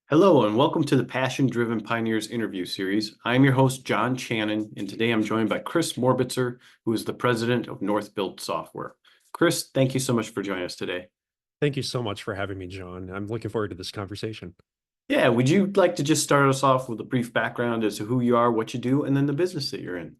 Hello, and welcome to the Passion Driven Pioneers interview series. I'm your host, John Channon, and today I'm joined by Chris Morbitzer, who is the president of NorthBuilt Software. Chris, thank you so much for joining us today. Thank you so much for having me, John. I'm looking forward to this conversation. Yeah, would you like to just start us off with a brief background as to who you are, what you do, and then the business that you're in?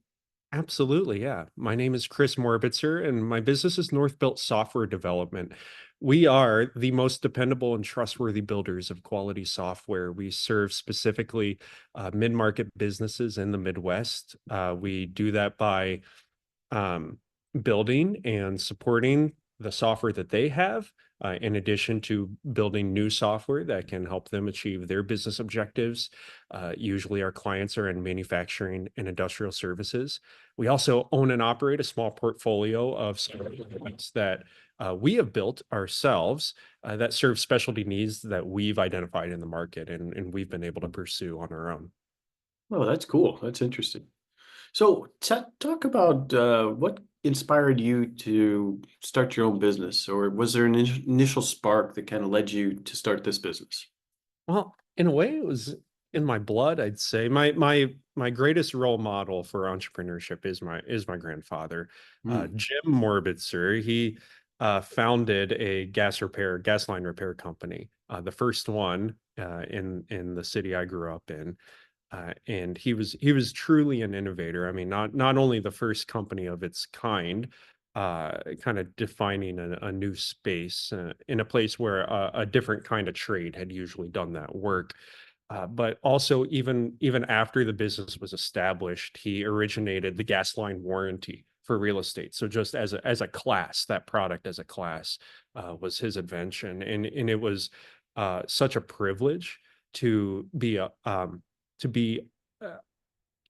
Absolutely, yeah. My name is Chris Morbitzer, and my business is NorthBuilt Software Development. We are the most dependable and trustworthy builders of quality software. We serve specifically mid-market businesses in the Midwest. We do that by um, building and supporting the software that they have, in addition to building new software that can help them achieve their business objectives. Usually, our clients are in manufacturing and industrial services. We also own and operate a small portfolio of products that we have built ourselves that serve specialty needs that we've identified in the market and we've been able to pursue on our own. Oh, that's cool. That's interesting. So, talk about what inspired you to start your own business, or was there an initial spark that kind of led you to start this business? Well, in a way, it was in my blood, I'd say. My greatest role model for entrepreneurship is my grandfather, Hmm. Jim Morbitzer. He founded a gas line repair company, the first one in the city I grew up in. And he was truly an innovator. I mean, not only the first company of its kind of defining a new space in a place where a different kind of trade had usually done that work. But also, even after the business was established, he originated the gas line warranty for real estate. So just as a class, that product as a class was his invention, and it was such a privilege to be uh,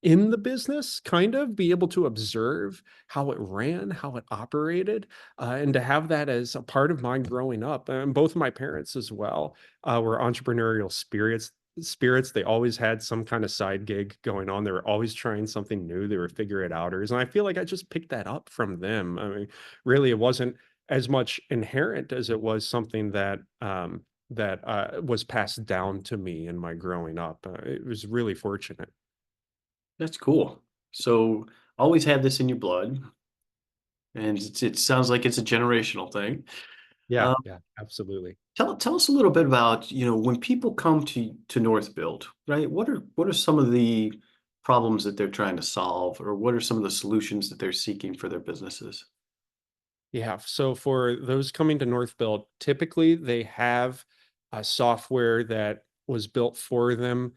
in the business, kind of be able to observe how it ran, how it operated, and to have that as a part of my growing up. And both of my parents as well were entrepreneurial spirits. They always had some kind of side gig going on. They were always trying something new. They were figure it outers, and I feel like I just picked that up from them. I mean, really, it wasn't as much inherent as it was something that was passed down to me in my growing up. It was really fortunate. That's cool. So, always had this in your blood, and it sounds like it's a generational thing. Yeah, Um, yeah, absolutely. tell us a little bit about, when people come to North Build, right? What are some of the problems that they're trying to solve, or what are some of the solutions that they're seeking for their businesses? Yeah. So for those coming to Northbuilt, typically they have a software that was built for them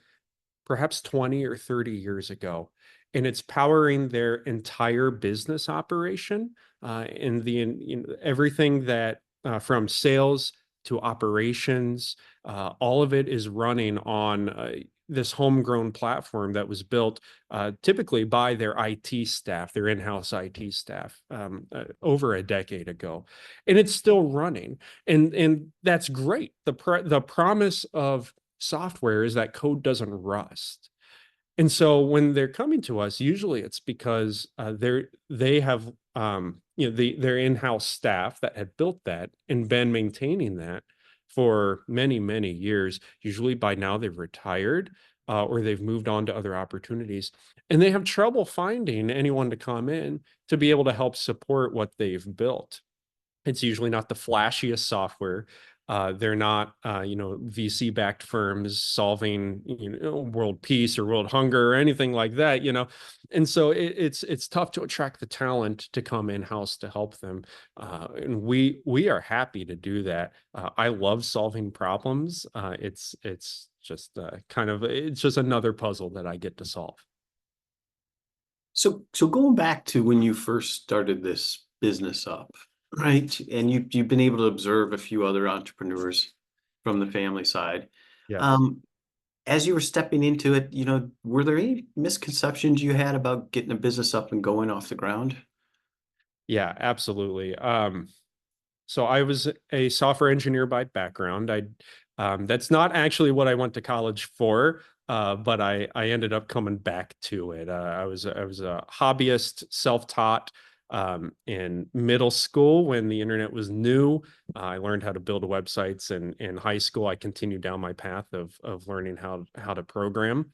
perhaps 20 or 30 years ago. And it's powering their entire business operation and everything that from sales to operations, all of it is running on this homegrown platform that was built typically by their IT staff, their in-house IT staff, over a decade ago, and it's still running, and that's great. The promise of software is that code doesn't rust. And so when they're coming to us, usually it's because they have their in-house staff that had built that and been maintaining that for many, many years. Usually by now they've retired or they've moved on to other opportunities. And they have trouble finding anyone to come in to be able to help support what they've built. It's usually not the flashiest software. They're not, VC-backed firms solving, world peace or world hunger or anything like that, And so it's tough to attract the talent to come in-house to help them, and we are happy to do that. I love solving problems. It's just it's just another puzzle that I get to solve. So going back to when you first started this business up, right? And you've been able to observe a few other entrepreneurs from the family side. Yeah. Um, as you were stepping into it, were there any misconceptions you had about getting a business up and going off the ground? Yeah, absolutely. So I was a software engineer by background. That's not actually what I went to college for, but I ended up coming back to it. I was a hobbyist, self-taught, in middle school when the internet was new. I learned how to build websites, and in high school, I continued down my path of learning how to program.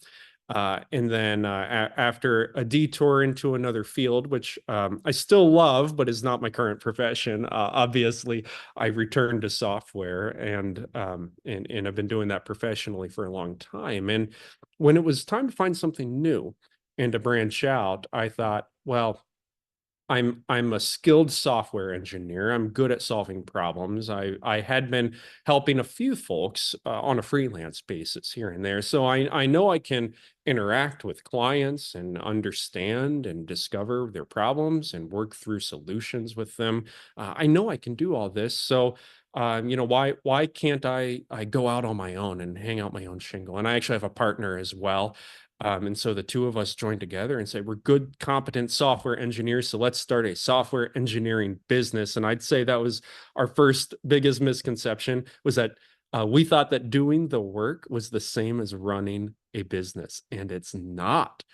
And then after a detour into another field, which I still love, but is not my current profession, obviously, I returned to software, and I've been doing that professionally for a long time. And when it was time to find something new and to branch out, I thought, well, I'm a skilled software engineer. I'm good at solving problems. I had been helping a few folks on a freelance basis here and there. So I know I can interact with clients and understand and discover their problems and work through solutions with them. I know I can do all this. So why can't I go out on my own and hang out my own shingle? And I actually have a partner as well, and so the two of us joined together and said, we're good, competent software engineers. So let's start a software engineering business. And I'd say that was our first biggest misconception, was that we thought that doing the work was the same as running a business. And it's not.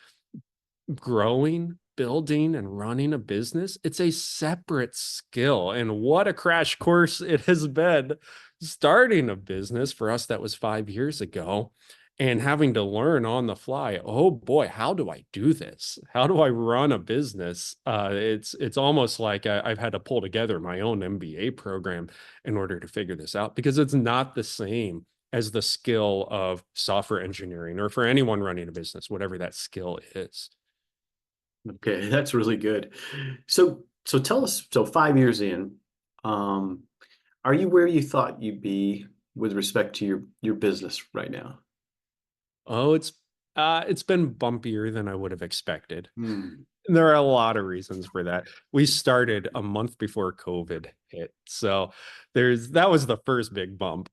Growing, building, and running a business, it's a separate skill. And what a crash course it has been starting a business for us. That was 5 years ago. And having to learn on the fly, oh boy, how do I do this? How do I run a business? It's almost like I've had to pull together my own MBA program in order to figure this out, because it's not the same as the skill of software engineering, or for anyone running a business, whatever that skill is. Okay, that's really good. So tell us, so 5 years in, um, are you where you thought you'd be with respect to your business right now? Oh, it's been bumpier than I would have expected. Hmm. There are a lot of reasons for that. We started a month before COVID hit. So that was the first big bump.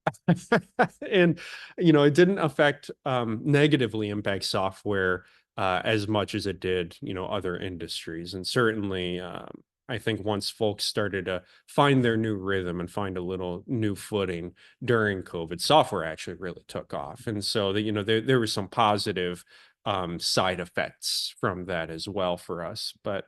And it didn't affect negatively impact software as much as it did, other industries. And certainly I think once folks started to find their new rhythm and find a little new footing during COVID, software actually really took off. And so there was some positive side effects from that as well for us. But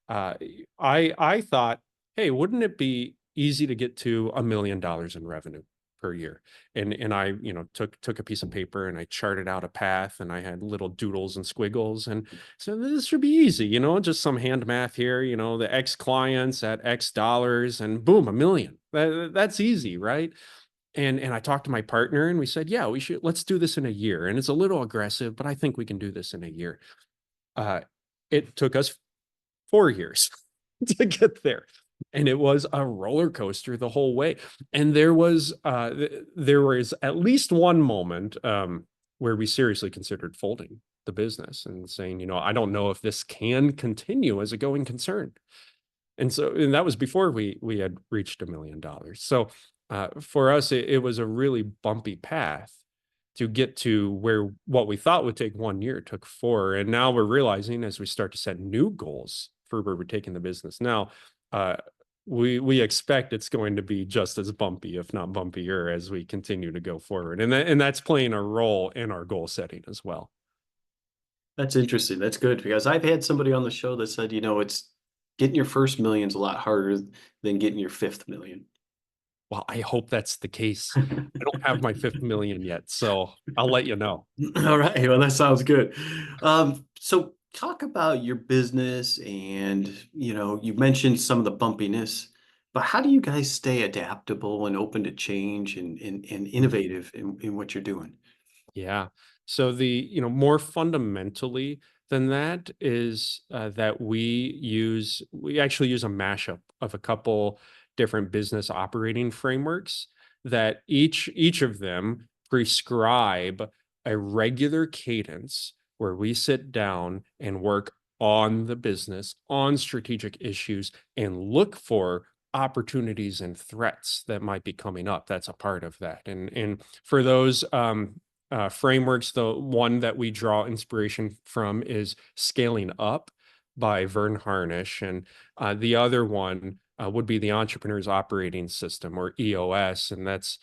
uh, I thought, hey, wouldn't it be easy to get to $1 million in revenue per year? And I, took a piece of paper and I charted out a path, and I had little doodles and squiggles, and so this should be easy, just some hand math here, the X clients at X dollars, and boom, 1 million. That's easy, right? And I talked to my partner and we said, yeah, let's do this in a year. And it's a little aggressive, but I think we can do this in a year. Uh, it took us 4 years to get there. And it was a roller coaster the whole way. And there was at least one moment where we seriously considered folding the business and saying, I don't know if this can continue as a going concern. And that was before we had reached $1 million. So for us, it was a really bumpy path to get to where what we thought would take 1 year took 4. And now we're realizing, as we start to set new goals for where we're taking the business now, uh, we expect it's going to be just as bumpy, if not bumpier, as we continue to go forward. And that's playing a role in our goal setting as well. That's interesting. That's good, because I've had somebody on the show that said, it's getting your first million's a lot harder than getting your fifth million. Well, I hope that's the case. I don't have my 5th million yet, so I'll let you know. All right. Well, that sounds good. So talk about your business, and, you mentioned some of the bumpiness, but how do you guys stay adaptable and open to change and innovative in what you're doing? Yeah. So more fundamentally than that is that we actually use a mashup of a couple different business operating frameworks that each of them prescribe a regular cadence where we sit down and work on the business, on strategic issues, and look for opportunities and threats that might be coming up. That's a part of that. And for those frameworks, the one that we draw inspiration from is Scaling Up by Vern Harnish. And the other one would be the Entrepreneur's Operating System, or EOS. And that's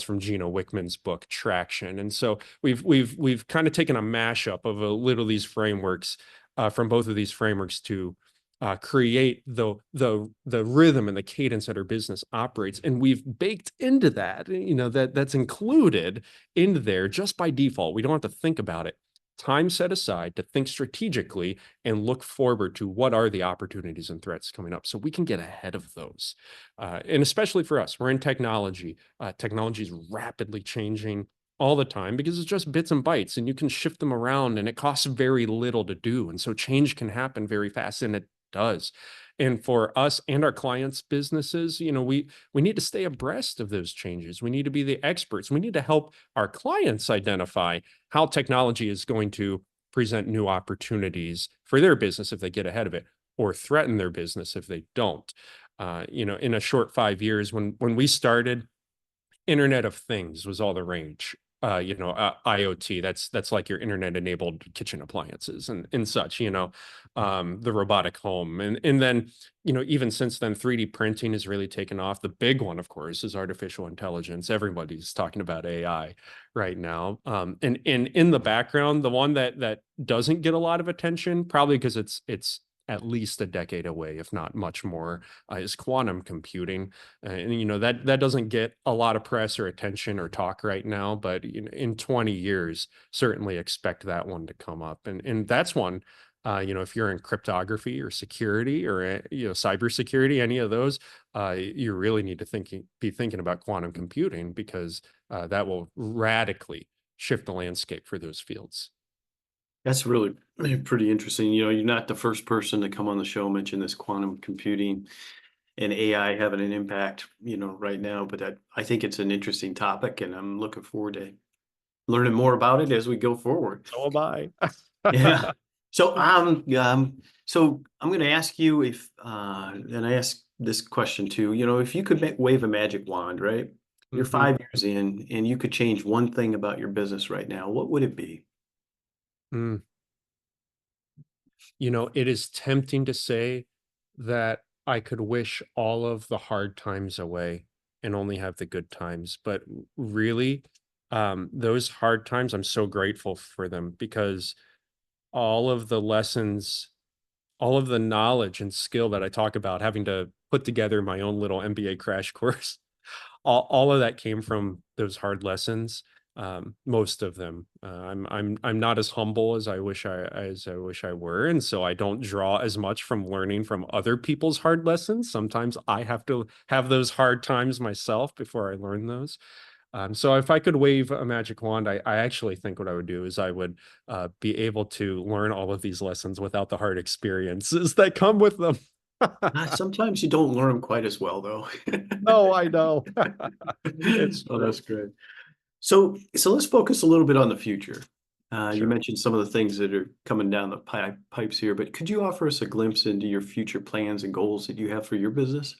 from Gino Wickman's book Traction. And so we've kind of taken a mashup of a little these frameworks, from both of these frameworks, to create the rhythm and the cadence that our business operates, and we've baked into that, that's included in there just by default. We don't have to think about it. Time set aside to think strategically and look forward to what are the opportunities and threats coming up, so we can get ahead of those. And especially for us, we're in technology. Technology is rapidly changing all the time because it's just bits and bytes, and you can shift them around, and it costs very little to do. And so change can happen very fast, and it does. And for us and our clients' businesses, we need to stay abreast of those changes. We need to be the experts. We need to help our clients identify how technology is going to present new opportunities for their business if they get ahead of it, or threaten their business if they don't. In a short 5 years, when we started, Internet of Things was all the rage. IoT, that's like your internet enabled kitchen appliances and such, the robotic home. And then, even since then, 3D printing has really taken off. The big one, of course, is artificial intelligence. Everybody's talking about AI right now. And in the background, the one that doesn't get a lot of attention, probably because it's at least a decade away, if not much more, is quantum computing. And that doesn't get a lot of press or attention or talk right now, but in 20 years, certainly expect that one to come up. And that's one, if you're in cryptography or security or cybersecurity, any of those, you really need to be thinking about quantum computing, because that will radically shift the landscape for those fields. That's really pretty interesting. You're not the first person to come on the show mention this quantum computing and AI having an impact, right now. But I think it's an interesting topic, and I'm looking forward to learning more about it as we go forward. So am I. Yeah. So I'm going to ask you and I ask this question too. If you could wave a magic wand, right? You're Mhm. 5 years in, and you could change one thing about your business right now. What would it be? Mm. It is tempting to say that I could wish all of the hard times away and only have the good times. But really, those hard times, I'm so grateful for them, because all of the lessons, all of the knowledge and skill that I talk about, having to put together my own little MBA crash course, all of that came from those hard lessons. Most of them. I'm not as humble as I wish I were, and so I don't draw as much from learning from other people's hard lessons. Sometimes I have to have those hard times myself before I learn those. So if I could wave a magic wand, I actually think what I would do is I would be able to learn all of these lessons without the hard experiences that come with them. Sometimes you don't learn them quite as well, though. No, I know. It's Oh, true. that's great. So let's focus a little bit on the future. You Sure. mentioned some of the things that are coming down the pipes here, but could you offer us a glimpse into your future plans and goals that you have for your business?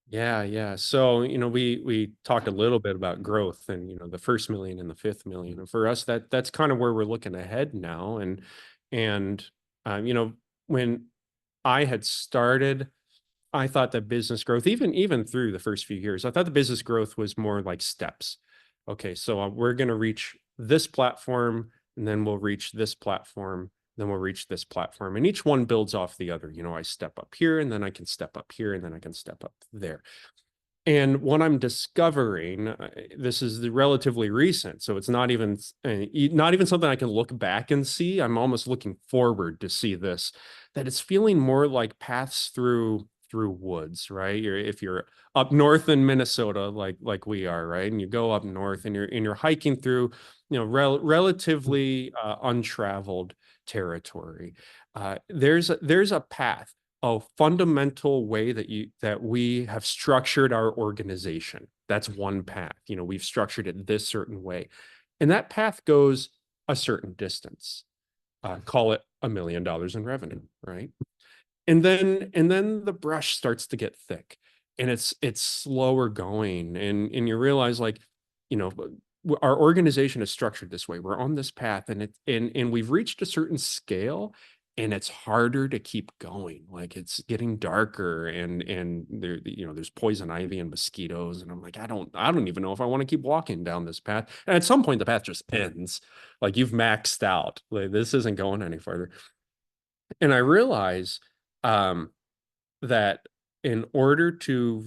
Yeah, yeah. So, we talked a little bit about growth and, the first million and the fifth million. And for us, that's kind of where we're looking ahead now. And um, you know, when I had started, I thought that business growth, even through the first few years, I thought the business growth was more like steps. Okay, so we're going to reach this platform, and then we'll reach this platform, then we'll reach this platform, and each one builds off the other. I step up here, and then I can step up here, and then I can step up there. And what I'm discovering, this is relatively recent, so it's not even something I can look back and see. I'm almost looking forward to see this, that it's feeling more like paths through woods, right? If you're up north in Minnesota, like we are, right, and you go up north and you're hiking through, relatively untraveled territory. There's a path, a fundamental way that we have structured our organization. That's one path. We've structured it this certain way. And that path goes a certain distance. Call it $1 million in revenue, right? And then the brush starts to get thick, and it's slower going. And you realize, like, you know, our organization is structured this way. We're on this path, and we've reached a certain scale, and it's harder to keep going. Like, it's getting darker, and there's poison ivy and mosquitoes, and I'm like, I don't even know if I want to keep walking down this path. And at some point the path just ends. Like, you've maxed out. Like, this isn't going any further. And I realize um, that in order to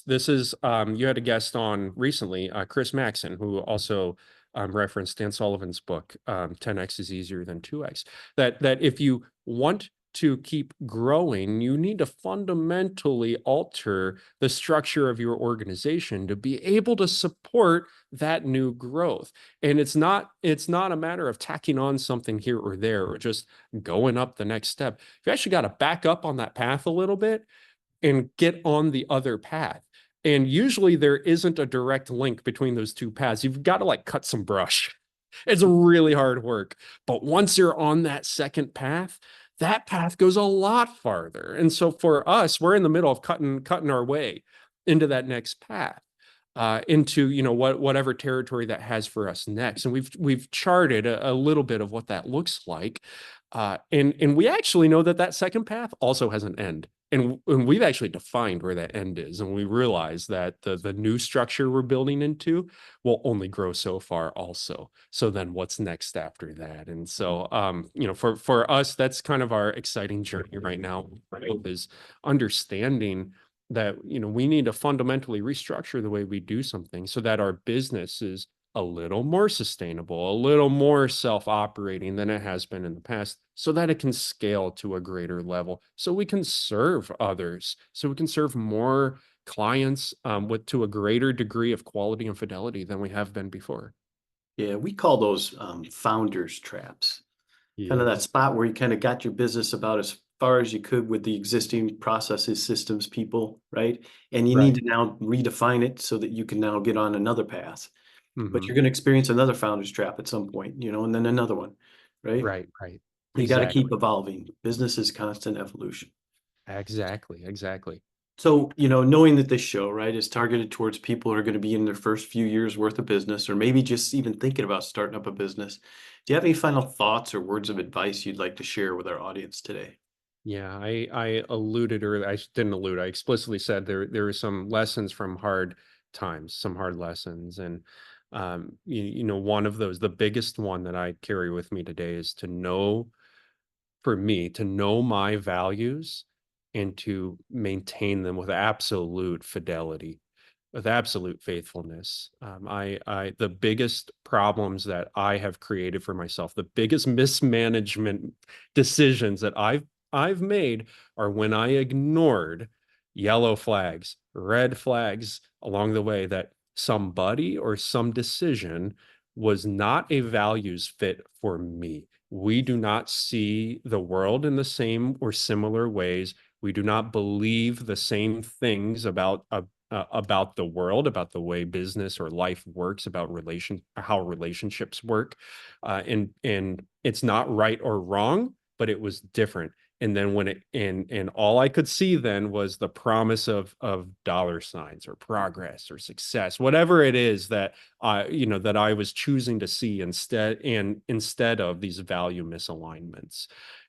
this is you had a guest on recently, Chris Maxon, who also referenced Dan Sullivan's book, 10x is easier than 2x. That if you want to keep growing, you need to fundamentally alter the structure of your organization to be able to support that new growth. And it's not a matter of tacking on something here or there or just going up the next step. You actually got to back up on that path a little bit and get on the other path. And usually there isn't a direct link between those two paths. You've got to like cut some brush. It's really hard work. But once you're on that second path, that path goes a lot farther. And so for us, we're in the middle of cutting our way into that next path. Into whatever territory that has for us next, and we've charted a little bit of what that looks like, and we actually know that that second path also has an end, and we've actually defined where that end is, and we realize that the new structure we're building into will only grow so far also. So then what's next after that? And so for us, that's kind of our exciting journey right now, is understanding that we need to fundamentally restructure the way we do something so that our business is a little more sustainable, a little more self-operating than it has been in the past, so that it can scale to a greater level, so we can serve others, so we can serve more clients with to a greater degree of quality and fidelity than we have been before. Yeah, we call those founders traps. Kind of that Yes. spot where you kind of got your business about as far as you could with the existing processes, systems, people, right? And you need Right. to now redefine it so that you can now get on another path. But Hmm. you're going to experience another founder's trap at some point, and then another one, right? Right. Right. You got to keep Exactly. evolving. Business is constant evolution. Exactly. Exactly. So, knowing that this show, right, is targeted towards people who are going to be in their first few years worth of business, or maybe just even thinking about starting up a business, do you have any final thoughts or words of advice you'd like to share with our audience today? Yeah, I alluded, or I didn't allude. I explicitly said there were some lessons from hard times, some hard lessons, and one of those, the biggest one that I carry with me today, is to know, for me, to know my values and to maintain them with absolute fidelity, with absolute faithfulness. The biggest problems that I have created for myself, the biggest mismanagement decisions that I've made, are when I ignored yellow flags, red flags along the way, that somebody or some decision was not a values fit for me. We do not see the world in the same or similar ways. We do not believe the same things about the world, about the way business or life works, about how relationships work, and it's not right or wrong, but it was different. And then when it and all I could see then was the promise of dollar signs or progress or success, whatever it is that I was choosing to see instead of these value misalignments,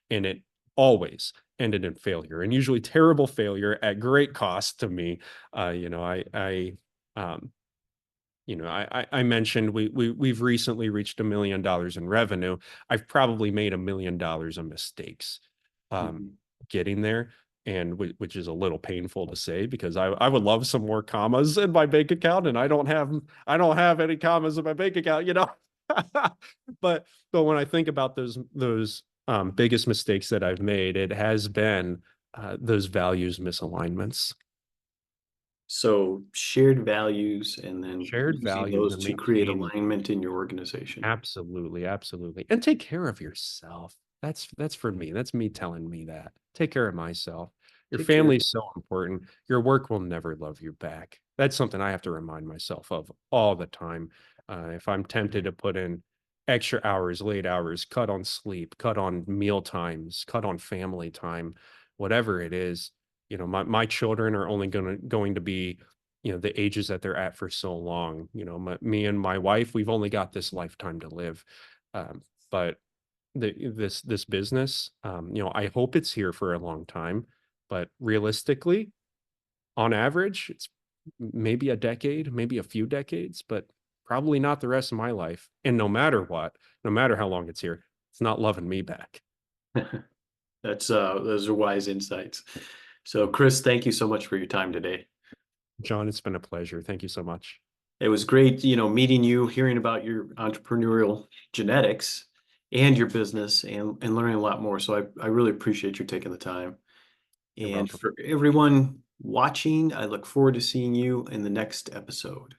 and it always ended in failure, and usually terrible failure at great cost to me. Um, I mentioned we've recently reached $1 million in revenue. I've probably made $1 million of mistakes um, Mhm. getting there, and which is a little painful to say, because I would love some more commas in my bank account, and I don't have any commas in my bank account. But when I think about those biggest mistakes that I've made, it has been those values misalignments. So shared values and then Shared using values those and to create maintaining. alignment in your organization. Absolutely, absolutely. And take care of yourself. That's for me. That's me telling me that. Take care of myself. Your Take care. family is so important. Your work will never love you back. That's something I have to remind myself of all the time. If I'm tempted to put in extra hours, late hours, cut on sleep, cut on meal times, cut on family time, whatever it is, my children are only going to be the ages that they're at for so long. Me and my wife, we've only got this lifetime to live. But this business, I hope it's here for a long time, but realistically, on average, it's maybe a decade, maybe a few decades, but probably not the rest of my life. And no matter what, no matter how long it's here, it's not loving me back. Those are wise insights. So, Chris, thank you so much for your time today. John, it's been a pleasure. Thank you so much. It was great, meeting you, hearing about your entrepreneurial genetics and your business and learning a lot more. So I really appreciate you taking the time. You're And welcome. for everyone watching, I look forward to seeing you in the next episode.